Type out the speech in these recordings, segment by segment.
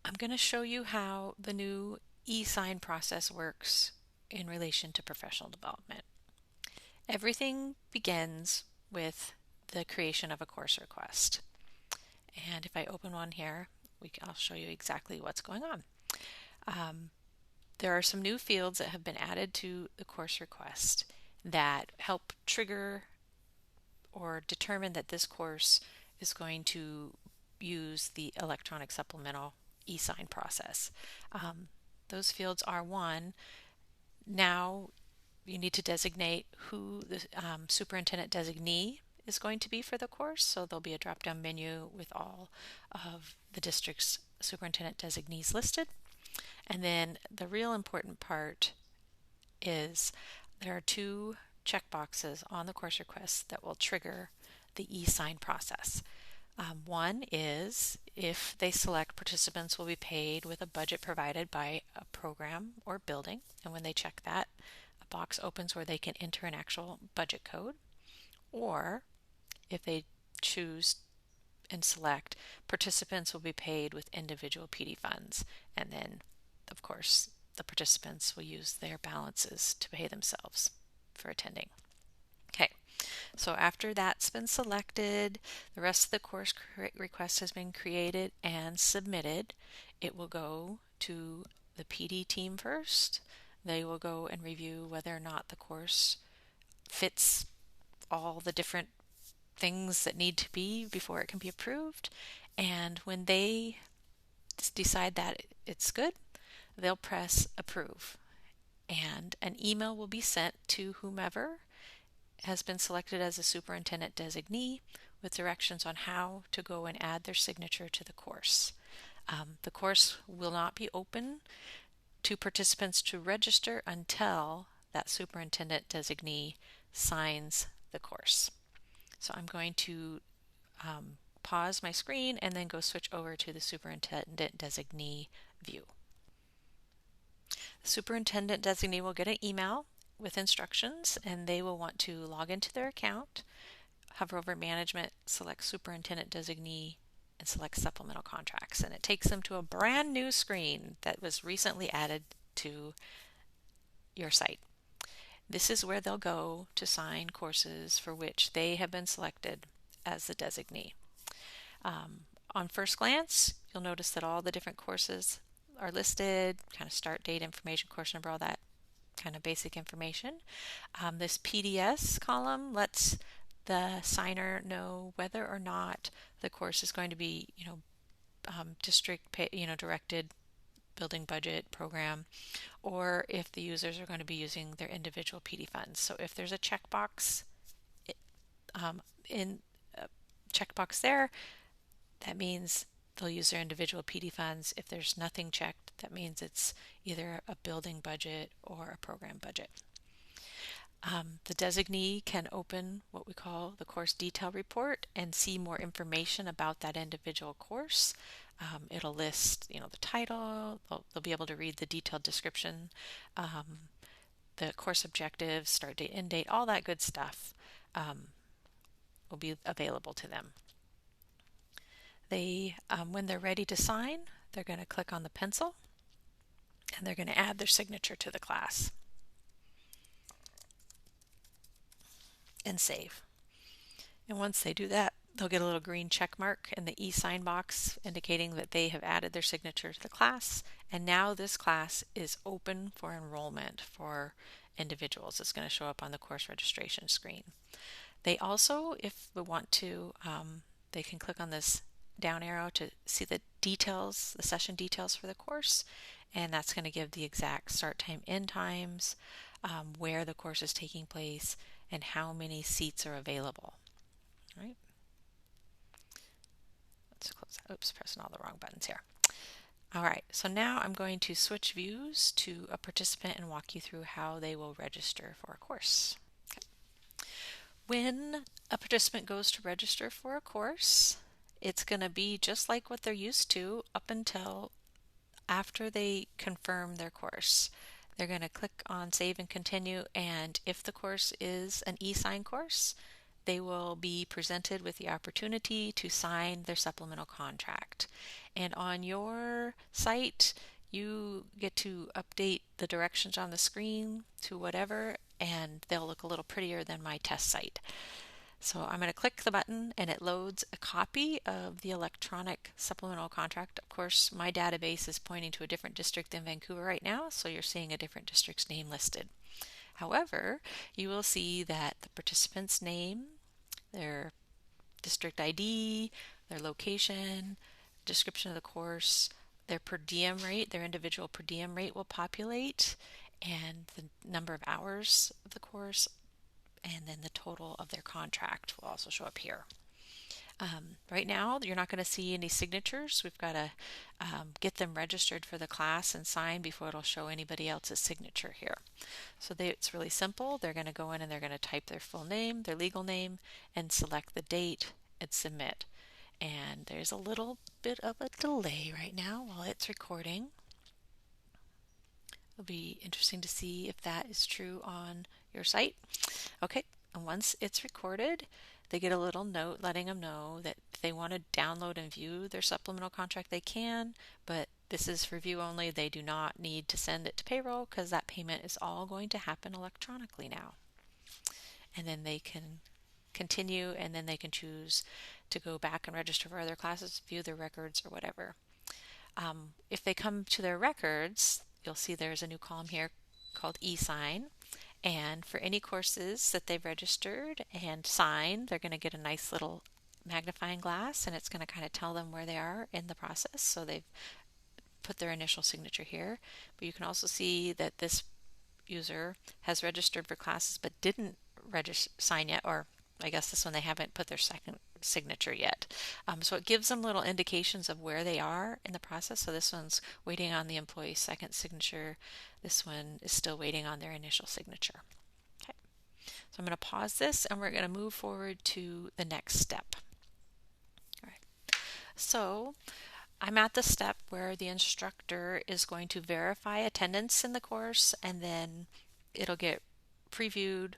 I'm going to show you how the new e-sign process works in relation to professional development. Everything begins with the creation of a course request. And if I open one here, I'll show you exactly what's going on. There are some new fields that have been added to the course request that help trigger or determine that this course is going to use the electronic supplemental e-sign process. Those fields are: one, now you need to designate who the superintendent designee is going to be for the course. So there'll be a drop-down menu with all of the district's superintendent designees listed. And then the real important part is there are two checkboxes on the course request that will trigger the e-sign process. One is if they select participants will be paid with a budget provided by a program or building, and when they check that, a box opens where they can enter an actual budget code, or if they choose and select participants will be paid with individual PD funds, and then of course the participants will use their balances to pay themselves for attending. Okay, so after that's been selected, the rest of the course request has been created and submitted. It will go to the PD team first. They will go and review whether or not the course fits all the different things that need to be before it can be approved. And when they decide that it's good, they'll press approve. And an email will be sent to whomever has been selected as a superintendent designee with directions on how to go and add their signature to the course. The course will not be open to participants to register until that superintendent designee signs the course. So I'm going to pause my screen and then go switch over to the superintendent designee view. The superintendent designee will get an email with instructions, and they will want to log into their account, hover over management, select superintendent designee, and select supplemental contracts, and it takes them to a brand new screen that was recently added to your site. This is where they'll go to sign courses for which they have been selected as the designee. On first glance, you'll notice that all the different courses are listed, kind of start date information, course number, all that kind of basic information. This PDS column lets the signer know whether or not the course is going to be, district directed building budget program, or if the users are going to be using their individual PD funds. So if there's a checkbox in checkbox there, that means they'll use their individual PD funds. If there's nothing checked, that means it's either a building budget or a program budget. The designee can open what we call the course detail report and see more information about that individual course. It'll list, the title. They'll be able to read the detailed description, the course objectives, start date, end date, all that good stuff will be available to them. When they're ready to sign, they're going to click on the pencil and they're going to add their signature to the class and save. And once they do that, they'll get a little green check mark in the e-sign box indicating that they have added their signature to the class, and now this class is open for enrollment for individuals. It's going to show up on the course registration screen. They also, if we want to, they can click on this down arrow to see the details, the session details for the course, and that's going to give the exact start time, end times, where the course is taking place, and how many seats are available. All right. Let's close that. Oops, pressing all the wrong buttons here. All right, so now I'm going to switch views to a participant and walk you through how they will register for a course. Okay. When a participant goes to register for a course, it's going to be just like what they're used to up until after they confirm their course. They're going to click on Save and Continue, and if the course is an e-sign course, they will be presented with the opportunity to sign their supplemental contract. And on your site, you get to update the directions on the screen to whatever, and they'll look a little prettier than my test site. So I'm going to click the button and it loads a copy of the electronic supplemental contract. Of course, my database is pointing to a different district than Vancouver right now, so you're seeing a different district's name listed. However, you will see that the participant's name, their district ID, their location, description of the course, their per diem rate, their individual per diem rate will populate, and the number of hours of the course, and then the total of their contract will also show up here. Right now, you're not going to see any signatures. We've got to get them registered for the class and sign before it'll show anybody else's signature here. So it's really simple. They're going to go in and they're going to type their full name, their legal name, and select the date and submit. And there's a little bit of a delay right now while it's recording. It'll be interesting to see if that is true on your site. Okay, and once it's recorded, they get a little note letting them know that if they want to download and view their supplemental contract, they can, but this is for view only. They do not need to send it to payroll because that payment is all going to happen electronically now. And then they can continue, and then they can choose to go back and register for other classes, view their records, or whatever. If they come to their records, you'll see there's a new column here called eSign. And for any courses that they've registered and signed, they're going to get a nice little magnifying glass, and it's going to kind of tell them where they are in the process. So they've put their initial signature here. But you can also see that this user has registered for classes but didn't sign yet, or I guess this one they haven't put their second signature yet. So it gives them little indications of where they are in the process. So this one's waiting on the employee's second signature. This one is still waiting on their initial signature. Okay. So I'm going to pause this and we're going to move forward to the next step. All right. So I'm at the step where the instructor is going to verify attendance in the course, and then it'll get previewed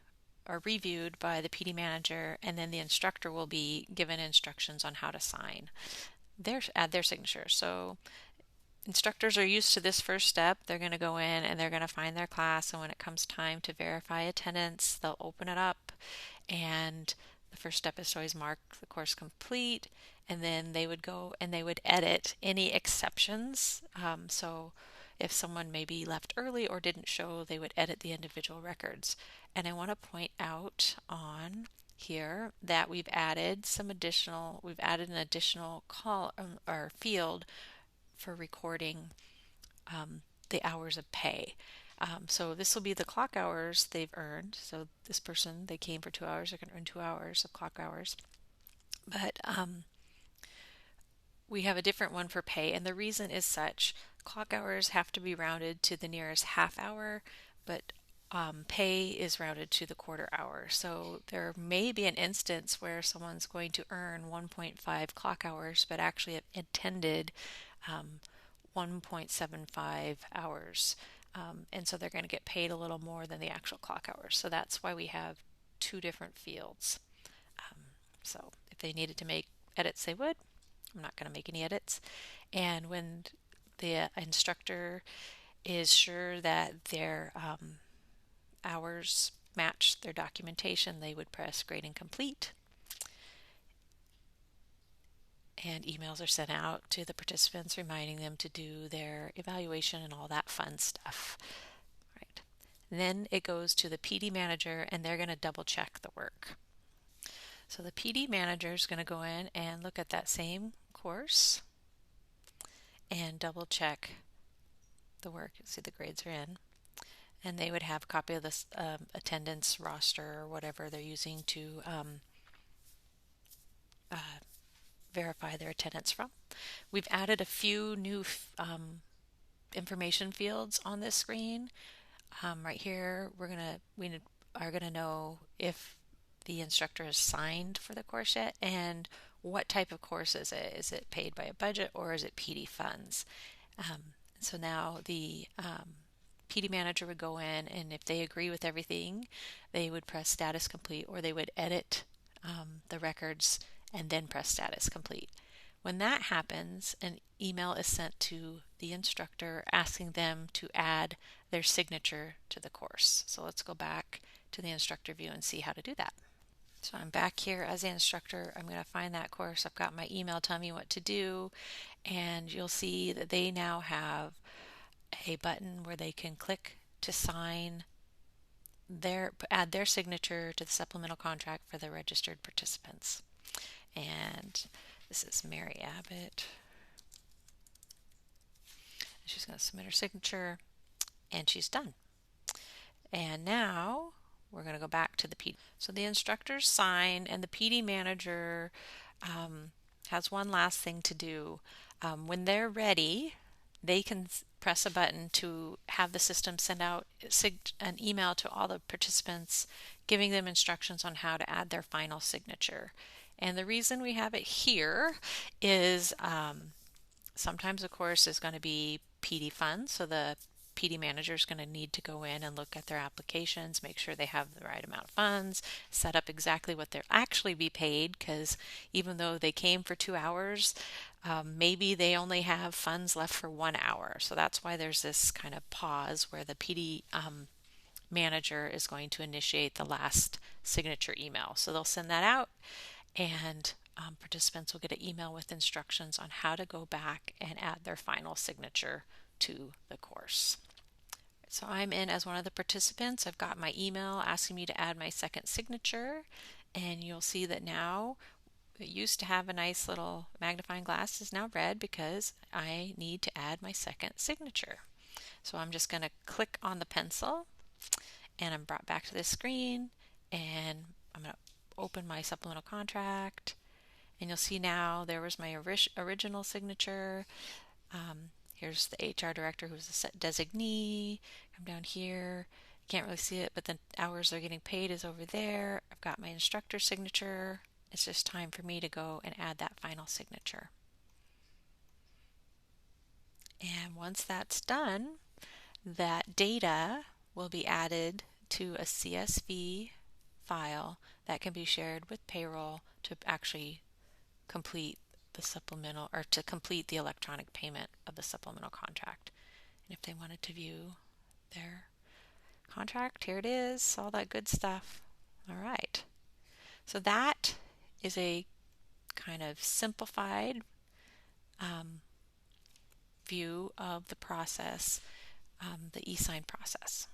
or reviewed by the PD manager, and then the instructor will be given instructions on how to add their signature. So instructors are used to this first step. They're going to go in and they're going to find their class, and when it comes time to verify attendance, they'll open it up, and the first step is to always mark the course complete, and then they would go and they would edit any exceptions. So if someone maybe left early or didn't show, they would edit the individual records. And I want to point out on here that we've added an additional column or field for recording the hours of pay. So this will be the clock hours they've earned. So this person, they came for 2 hours, they're going to earn 2 hours of clock hours. But we have a different one for pay, and the reason is such: clock hours have to be rounded to the nearest half hour, but pay is rounded to the quarter hour. So there may be an instance where someone's going to earn 1.5 clock hours, but actually have attended 1.75 hours. And so they're going to get paid a little more than the actual clock hours. So that's why we have two different fields. So if they needed to make edits, they would. I'm not going to make any edits. And when the instructor is sure that their hours match their documentation, they would press Grade and Complete. And emails are sent out to the participants reminding them to do their evaluation and all that fun stuff. Right. And then it goes to the PD manager, and they're going to double check the work. So the PD manager is going to go in and look at that same course and double check the work. You see the grades are in. And they would have a copy of this attendance roster or whatever they're using to verify their attendance from. We've added a few new information fields on this screen. Right here, we are gonna know if the instructor has signed for the course yet, and what type of course is it? Is it paid by a budget, or is it PD funds? So now the PD manager would go in, and if they agree with everything, they would press Status Complete, or they would edit the records and then press status complete. When that happens, an email is sent to the instructor asking them to add their signature to the course. So let's go back to the instructor view and see how to do that. So I'm back here as the instructor. I'm going to find that course. I've got my email telling me what to do, and you'll see that they now have a button where they can click to add their signature to the supplemental contract for the registered participants. And this is Mary Abbott. She's going to submit her signature, and she's done. And now we're going to go back to the PD. So the instructors sign, and the PD manager has one last thing to do. When they're ready, they can press a button to have the system send out an email to all the participants, giving them instructions on how to add their final signature. And the reason we have it here is sometimes a course is going to be PD funds, so the PD manager is going to need to go in and look at their applications, make sure they have the right amount of funds, set up exactly what they'll actually be paid, because even though they came for 2 hours, maybe they only have funds left for 1 hour. So that's why there's this kind of pause where the PD manager is going to initiate the last signature email. So they'll send that out, and participants will get an email with instructions on how to go back and add their final signature to the course. So I'm in as one of the participants. I've got my email asking me to add my second signature, and you'll see that now it used to have a nice little magnifying glass is now red because I need to add my second signature. So I'm just going to click on the pencil, and I'm brought back to this screen, and I'm going to open my supplemental contract, and you'll see now there was my original signature. Here's the HR director who's the set designee. Come down here. You can't really see it, but the hours they're getting paid is over there. I've got my instructor signature. It's just time for me to go and add that final signature. And once that's done, that data will be added to a CSV file that can be shared with payroll to actually complete the supplemental, or to complete the electronic payment of the supplemental contract. And if they wanted to view their contract, here it is, all that good stuff. All right. So that is a kind of simplified view of the process, the e-sign process.